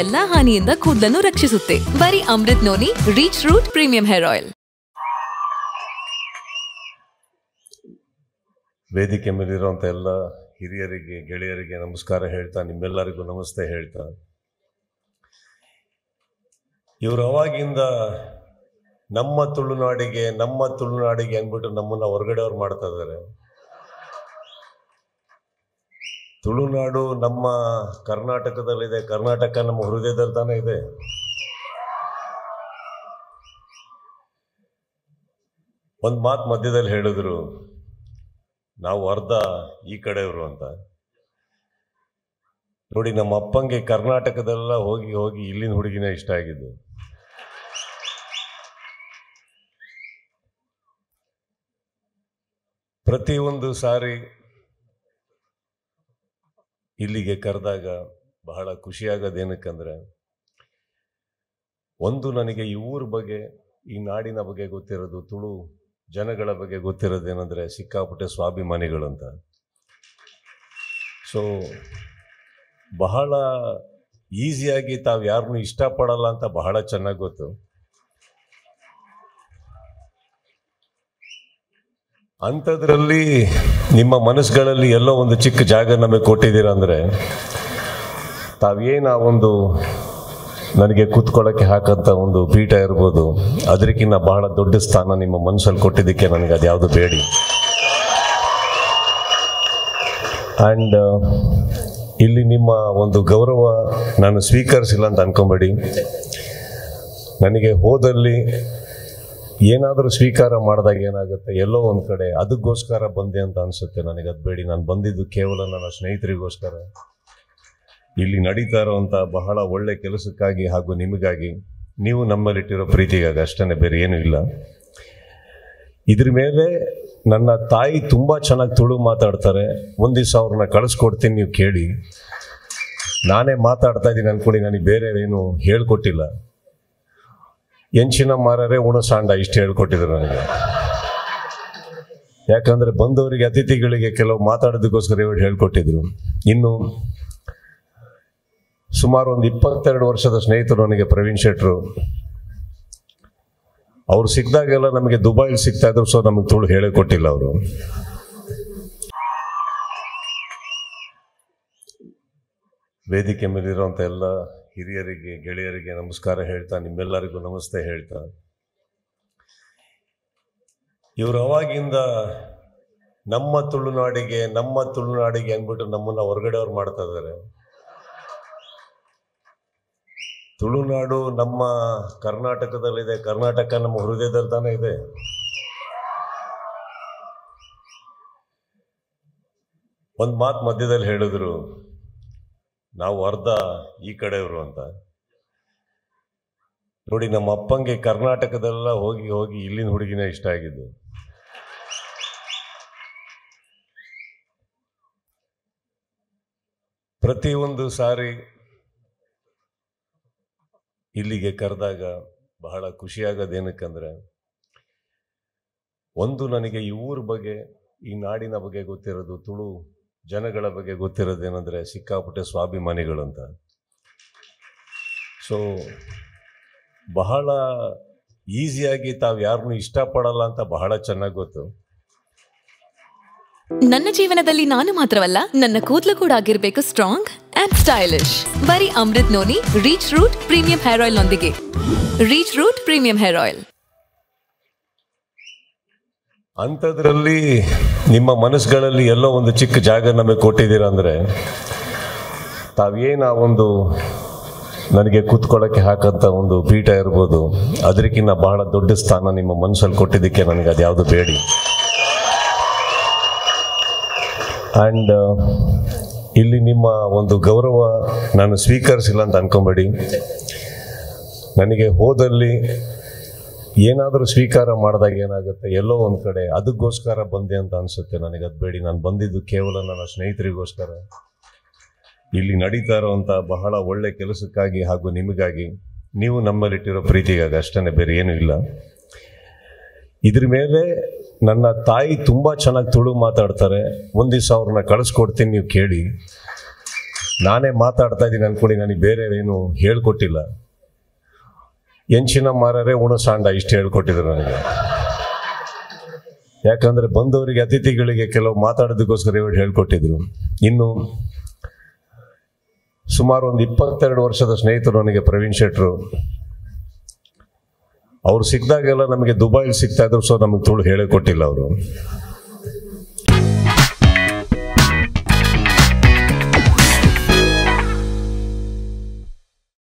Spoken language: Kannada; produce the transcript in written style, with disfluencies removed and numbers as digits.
ಎಲ್ಲಾ ಹಾನಿಯಿಂದ ಕೂದಲನ್ನು ರಕ್ಷಿಸುತ್ತೆ. ಬರೀ Amrit noni reach root premium hair oil. ವೇದಿಕೆ ಮೇಲಿರುವಂಥ ಎಲ್ಲ ಹಿರಿಯರಿಗೆ, ಗೆಳೆಯರಿಗೆ ನಮಸ್ಕಾರ ಹೇಳ್ತಾ, ನಿಮ್ಮೆಲ್ಲರಿಗೂ ನಮಸ್ತೆ ಹೇಳ್ತಾ, ಇವರು ಅವಾಗಿಂದ ನಮ್ಮ ತುಳುನಾಡಿಗೆ ಅಂದ್ಬಿಟ್ಟು ನಮ್ಮನ್ನ ಹೊರಗಡೆಯವ್ರು ಮಾಡ್ತಾ ಇದ್ದಾರೆ. ತುಳುನಾಡು ನಮ್ಮ ಕರ್ನಾಟಕದಲ್ಲಿದೆ, ಕರ್ನಾಟಕ ನಮ್ಮ ಹೃದಯದಲ್ಲಿ ತಾನೇ ಇದೆ. ಒಂದು ಮಾತು ಮಧ್ಯದಲ್ಲಿ ಹೇಳಿದ್ರು, ನಾವು ಅರ್ಧ ಈ ಕಡೆಯವರು ಅಂತ. ನೋಡಿ, ನಮ್ಮ ಅಪ್ಪಂಗೆ ಕರ್ನಾಟಕದೆಲ್ಲ ಹೋಗಿ ಹೋಗಿ ಇಲ್ಲಿನ ಹುಡುಗಿನೇ ಇಷ್ಟ ಆಗಿದ್ದು. ಪ್ರತಿಯೊಂದು ಸಾರಿ ಇಲ್ಲಿಗೆ ಕರೆದಾಗ ಬಹಳ ಖುಷಿಯಾಗೋದೇನಕ್ಕಂದ್ರೆ, ಒಂದು ನನಗೆ ಈ ಊರ ಬಗ್ಗೆ, ಈ ನಾಡಿನ ಬಗ್ಗೆ ಗೊತ್ತಿರೋದು, ತುಳು ಜನಗಳ ಬಗ್ಗೆ ಗೊತ್ತಿರೋದೇನೆಂದರೆ ಸಿಕ್ಕಾಪಟ್ಟೆ ಸ್ವಾಭಿಮಾನಿಗಳು ಅಂತ. ಸೊ ಬಹಳ ಈಸಿಯಾಗಿ ತಾವು ಯಾರನ್ನೂ ಇಷ್ಟಪಡಲ್ಲ ಅಂತ ಬಹಳ ಚೆನ್ನಾಗಿ ಗೊತ್ತು. ಅಂಥದ್ರಲ್ಲಿ ನಿಮ್ಮ ಮನಸ್ಸುಗಳಲ್ಲಿ ಎಲ್ಲೋ ಒಂದು ಚಿಕ್ಕ ಜಾಗ ನಮಗೆ ಕೊಟ್ಟಿದ್ದೀರ ಅಂದರೆ, ತಾವೇನು ಆ ಒಂದು ನನಗೆ ಕೂತ್ಕೊಳ್ಳೋಕ್ಕೆ ಹಾಕಂತ ಒಂದು ಪೀಠ ಇರ್ಬೋದು, ಅದಕ್ಕಿಂತ ಬಹಳ ದೊಡ್ಡ ಸ್ಥಾನ ನಿಮ್ಮ ಮನಸ್ಸಲ್ಲಿ ಕೊಟ್ಟಿದ್ದಕ್ಕೆ ನನಗೆ ಅದು ಯಾವುದು ಬೇಡಿ. ಆ್ಯಂಡ್ ಇಲ್ಲಿ ನಿಮ್ಮ ಒಂದು ಗೌರವ ನಾನು ಸ್ವೀಕರಿಸಿಲ್ಲ ಅಂತ ಅನ್ಕೊಂಬೇಡಿ. ನನಗೆ ಹೋದಲ್ಲಿ ಏನಾದರೂ ಸ್ವೀಕಾರ ಮಾಡಿದಾಗ ಏನಾಗುತ್ತೆ, ಎಲ್ಲೋ ಒಂದು ಕಡೆ ಅದಕ್ಕೋಸ್ಕರ ಬಂದೆ ಅಂತ ಅನಿಸುತ್ತೆ. ನನಗೆ ಅದು ಬೇಡಿ. ನಾನು ಬಂದಿದ್ದು ಕೇವಲ ನನ್ನ ಸ್ನೇಹಿತರಿಗೋಸ್ಕರ, ಇಲ್ಲಿ ನಡೀತಾ ಇರೋವಂಥ ಬಹಳ ಒಳ್ಳೆ ಕೆಲಸಕ್ಕಾಗಿ ಹಾಗೂ ನಿಮಗಾಗಿ, ನೀವು ನಮ್ಮಲ್ಲಿಟ್ಟಿರೋ ಪ್ರೀತಿಗಾಗಿ, ಅಷ್ಟೇ, ಬೇರೆ ಏನೂ ಇಲ್ಲ. ಇದ್ರ ಮೇಲೆ ನನ್ನ ತಾಯಿ ತುಂಬ ಚೆನ್ನಾಗಿ ತುಳು ಮಾತಾಡ್ತಾರೆ. ಒಂದು ದಿವಸ ಅವ್ರನ್ನ ಕಳಿಸ್ಕೊಡ್ತೀನಿ, ನೀವು ಕೇಳಿ. ನಾನೇ ಮಾತಾಡ್ತಾ ಇದ್ದೀನಿ ಅಂದ್ಕೊಂಡು ನನಗೆ ಬೇರೆ ಏನು ಹೇಳ್ಕೊಟ್ಟಿಲ್ಲ. ಎಂಚಿನ ಮಾರರೆ ಉಣಸಾಂಡ ಇಷ್ಟು ಹೇಳ್ಕೊಟ್ಟಿದ್ರು ನನಗೆ. ಯಾಕಂದರೆ ಬಂದವರಿಗೆ, ಅತಿಥಿಗಳಿಗೆ ಕೆಲವು ಮಾತಾಡೋದಕ್ಕೋಸ್ಕರ ಹೇಳ್ಕೊಟ್ಟಿದ್ರು. ಇನ್ನು ಸುಮಾರು ಒಂದು 22 ವರ್ಷದ ಸ್ನೇಹಿತರು ನನಗೆ ಪ್ರವೀಣ್ ಶೆಟ್ರು. ಅವ್ರು ಸಿಕ್ಕಿದಾಗೆಲ್ಲ ನಮಗೆ ದುಬೈಲಿ ಸಿಗ್ತಾ ಇದ್ರು. ಸೊ ನಮಗೆ ತುಳು ಹೇಳಿಕೊಟ್ಟಿಲ್ಲ ಅವರು. ವೇದಿಕೆ ಮೇಲಿರುವಂಥ ಎಲ್ಲ ಹಿರಿಯರಿಗೆ, ಗೆಳೆಯರಿಗೆ ನಮಸ್ಕಾರ ಹೇಳ್ತಾ, ನಿಮ್ಮೆಲ್ಲರಿಗೂ ನಮಸ್ತೆ ಹೇಳ್ತಾ, ಇವರು ಅವಾಗಿಂದ ನಮ್ಮ ತುಳುನಾಡಿಗೆ ಅಂದ್ಬಿಟ್ಟು ನಮ್ಮನ್ನ ಹೊರಗಡೆಯವ್ರು ಮಾಡ್ತಾ ಇದ್ದಾರೆ. ತುಳುನಾಡು ನಮ್ಮ ಕರ್ನಾಟಕದಲ್ಲಿದೆ, ಕರ್ನಾಟಕ ನಮ್ಮ ಹೃದಯದಲ್ಲಿ ತಾನೇ ಇದೆ. ಒಂದು ಮಾತು ಮಧ್ಯದಲ್ಲಿ ಹೇಳಿದ್ರು, ನಾವು ಅರ್ಧ ಈ ಕಡೆಯವರು ಅಂತ. ನೋಡಿ, ನಮ್ಮ ಅಪ್ಪಂಗೆ ಕರ್ನಾಟಕದೆಲ್ಲ ಹೋಗಿ ಹೋಗಿ ಇಲ್ಲಿನ ಹುಡುಗಿನೇ ಇಷ್ಟ ಆಗಿದ್ದು. ಪ್ರತಿಯೊಂದು ಸಾರಿ ಇಲ್ಲಿಗೆ ಕರೆದಾಗ ಬಹಳ ಖುಷಿಯಾಗೋದೇನಕ್ಕಂದ್ರೆ, ಒಂದು ನನಗೆ ಈ ಊರ ಬಗ್ಗೆ, ಈ ನಾಡಿನ ಬಗ್ಗೆ ಗೊತ್ತಿರೋದು, ತುಳು ಜನಗಳ ಬಗ್ಗೆ ಗೊತ್ತಿರೋದೇನೆಂದರೆ ಸಿಕ್ಕಾಪಟ್ಟೆ ಸ್ವಾಭಿಮಾನಿಗಳು ಅಂತ. ಸೊ ಬಹಳ ಈಸಿಯಾಗಿ ತಾವು ಯಾರನ್ನೂ ಇಷ್ಟಪಡಲ್ಲ ಅಂತ ಬಹಳ ಚೆನ್ನಾಗಿ ಗೊತ್ತು. ನನ್ನ ಜೀವನದಲ್ಲಿ ನಾನು ಮಾತ್ರವಲ್ಲ, ನನ್ನ ಕೂದಲು ಕೂಡ ಆಗಿರ್ಬೇಕು ಸ್ಟ್ರಾಂಗ್ ಅಂಡ್ ಸ್ಟೈಲಿಶ್. ಬರೀ Amrit noni reach root premium hair oil ನೊಂದಿಗೆ. Reach root premium hair oil. ಅಂಥದ್ರಲ್ಲಿ ನಿಮ್ಮ ಮನಸ್ಸುಗಳಲ್ಲಿ ಎಲ್ಲೋ ಒಂದು ಚಿಕ್ಕ ಜಾಗ ನಮಗೆ ಕೊಟ್ಟಿದ್ದೀರ ಅಂದರೆ, ತಾವೇನು ಆ ಒಂದು ನನಗೆ ಕೂತ್ಕೊಳ್ಳೋಕ್ಕೆ ಹಾಕಂತ ಒಂದು ಪೀಠ ಇರ್ಬೋದು, ಅದಕ್ಕಿಂತ ಬಹಳ ದೊಡ್ಡ ಸ್ಥಾನ ನಿಮ್ಮ ಮನಸ್ಸಲ್ಲಿ ಕೊಟ್ಟಿದ್ದಕ್ಕೆ ನನಗೆ ಅದು ಯಾವುದು ಬೇಡಿ. ಆ್ಯಂಡ್ ಇಲ್ಲಿ ನಿಮ್ಮ ಒಂದು ಗೌರವ ನಾನು ಸ್ವೀಕರಿಸಿಲ್ಲ ಅಂತ ಅನ್ಕೊಂಬೇಡಿ. ನನಗೆ ಹೋದಲ್ಲಿ ಏನಾದರೂ ಸ್ವೀಕಾರ ಮಾಡಿದಾಗ ಏನಾಗುತ್ತೆ, ಎಲ್ಲೋ ಒಂದು ಕಡೆ ಅದಕ್ಕೋಸ್ಕರ ಬಂದೆ ಅಂತ ಅನಿಸುತ್ತೆ. ನನಗೆ ಅದು ಬೇಡಿ. ನಾನು ಬಂದಿದ್ದು ಕೇವಲ ನನ್ನ ಸ್ನೇಹಿತರಿಗೋಸ್ಕರ, ಇಲ್ಲಿ ನಡೀತಾ ಇರೋವಂಥ ಬಹಳ ಒಳ್ಳೆ ಕೆಲಸಕ್ಕಾಗಿ ಹಾಗೂ ನಿಮಗಾಗಿ, ನೀವು ನಮ್ಮಲ್ಲಿಟ್ಟಿರೋ ಪ್ರೀತಿಗಾಗಿ, ಅಷ್ಟೇ, ಬೇರೆ ಏನೂ ಇಲ್ಲ. ಇದ್ರ ಮೇಲೆ ನನ್ನ ತಾಯಿ ತುಂಬ ಚೆನ್ನಾಗಿ ತುಳು ಮಾತಾಡ್ತಾರೆ. ಒಂದು ದಿವಸ ಅವ್ರನ್ನ ಕಳಿಸ್ಕೊಡ್ತೀನಿ, ನೀವು ಕೇಳಿ. ನಾನೇ ಮಾತಾಡ್ತಾ ಇದ್ದೀನಿ ಅಂದ್ಕೊಂಡು ನನಗೆ ಬೇರೆ ಏನು ಹೇಳ್ಕೊಟ್ಟಿಲ್ಲ. ಎಂಚಿನ ಮಾರರೆ ಉಣಸಾಂಡ ಇಷ್ಟು ಹೇಳ್ಕೊಟ್ಟಿದ್ರು ನನಗೆ. ಯಾಕಂದರೆ ಬಂದವರಿಗೆ ಅತಿಥಿಗಳಿಗೆ ಕೆಲವು ಮಾತಾಡೋದಕ್ಕೋಸ್ಕರ ಇವರು ಹೇಳ್ಕೊಟ್ಟಿದ್ರು. ಇನ್ನು ಸುಮಾರು ಒಂದು 22 ವರ್ಷದ ಸ್ನೇಹಿತರು ನನಗೆ ಪ್ರವೀಣ್ ಶೆಟ್ಟರು. ಅವ್ರು ಸಿಕ್ಕಿದಾಗೆಲ್ಲ ನಮಗೆ ದುಬೈಲಿ ಸಿಗ್ತಾ ಇದ್ರು, ಸೊ ನಮಗೆ ತುಳು ಹೇಳಿಕೊಟ್ಟಿಲ್ಲ ಅವರು.